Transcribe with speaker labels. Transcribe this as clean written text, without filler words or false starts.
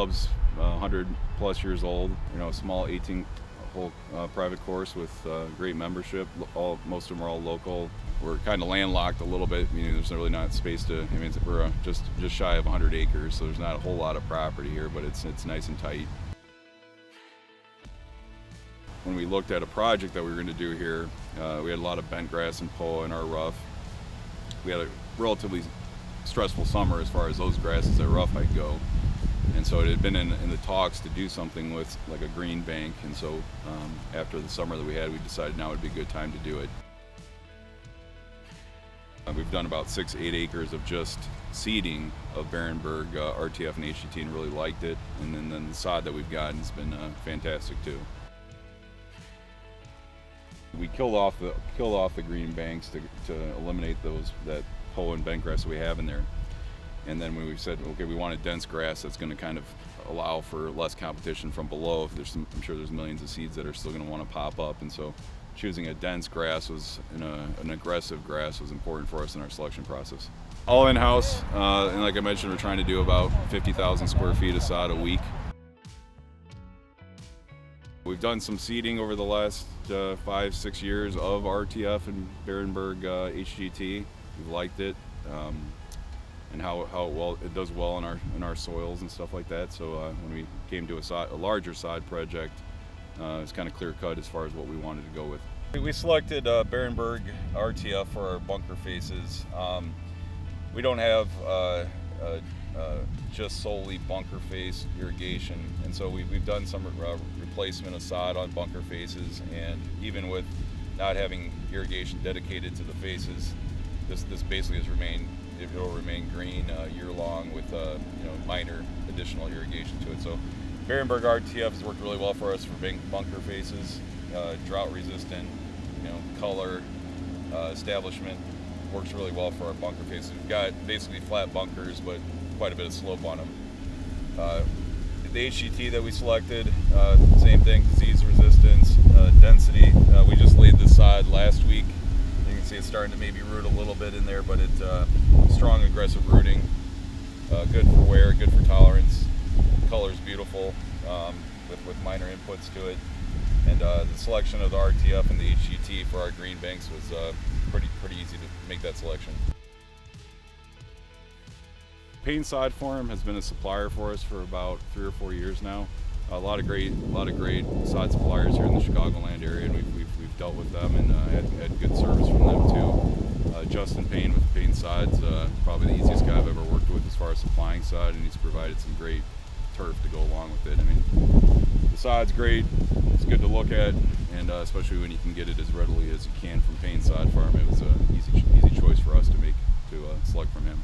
Speaker 1: club's 100 plus years old. You know, a small 18-hole private course with great membership. Most of them are all local. We're kind of landlocked a little bit, meaning there's really not space to. I mean, we're just shy of 100 acres, so there's not a whole lot of property here, but it's nice and tight. When we looked at a project that we were going to do here, we had a lot of bent grass and POA in our rough. We had a relatively stressful summer as far as those grasses at rough height go, and so it had been in the talks to do something with like a green bank, and so after the summer that we had, we decided now would be a good time to do it. We've done about 6-8 acres of just seeding of Barenbrug, RTF and HGT, and really liked it, and then the sod that we've gotten has been fantastic too. We killed off the green banks to eliminate that POA and bent grass that we have in there. And then when we said, okay, we want a dense grass that's going to kind of allow for less competition from below. I'm sure there's millions of seeds that are still going to want to pop up, and so choosing a dense grass an aggressive grass was important for us in our selection process. All in-house, and like I mentioned, we're trying to do about 50,000 square feet of sod a week. We've done some seeding over the last 5-6 years of RTF and Barenbrug HGT. We've liked it, and how well it does well in our soils and stuff like that. So when we came to a larger sod project, it's kind of clear cut as far as what we wanted to go with. We selected Barenbrug RTF for our bunker faces. We don't have just solely bunker face irrigation, and so we've done some replacement of sod on bunker faces, and even with not having irrigation dedicated to the faces, this basically it'll remain green year long with minor additional irrigation to it. So Barenbrug RTF has worked really well for us for bunker faces, drought resistant, color, establishment. Works really well for our bunker faces. We've got basically flat bunkers, but quite a bit of slope on them. The HGT that we selected, same thing, disease resistance, density. We just laid this sod last week. You can see it's starting to maybe root a little bit in there, but it's strong, aggressive rooting, good for wear, good for tolerance. The color's beautiful with minor inputs to it. And the selection of the RTF and the HGT for our green banks was pretty easy to make that selection. Payne Sod Forum has been a supplier for us for about 3 or 4 years now. A lot of great sod suppliers here in the Chicagoland area, and we've dealt with them and had good service from them too. Justin Payne with Payne Sods, probably the easiest guy I've ever worked with as far as supplying sod, and he's provided some great turf to go along with it. I mean, the sod's great, it's good to look at, and especially when you can get it as readily as you can from Payne Sod Farm. It was an easy choice for us to select from him.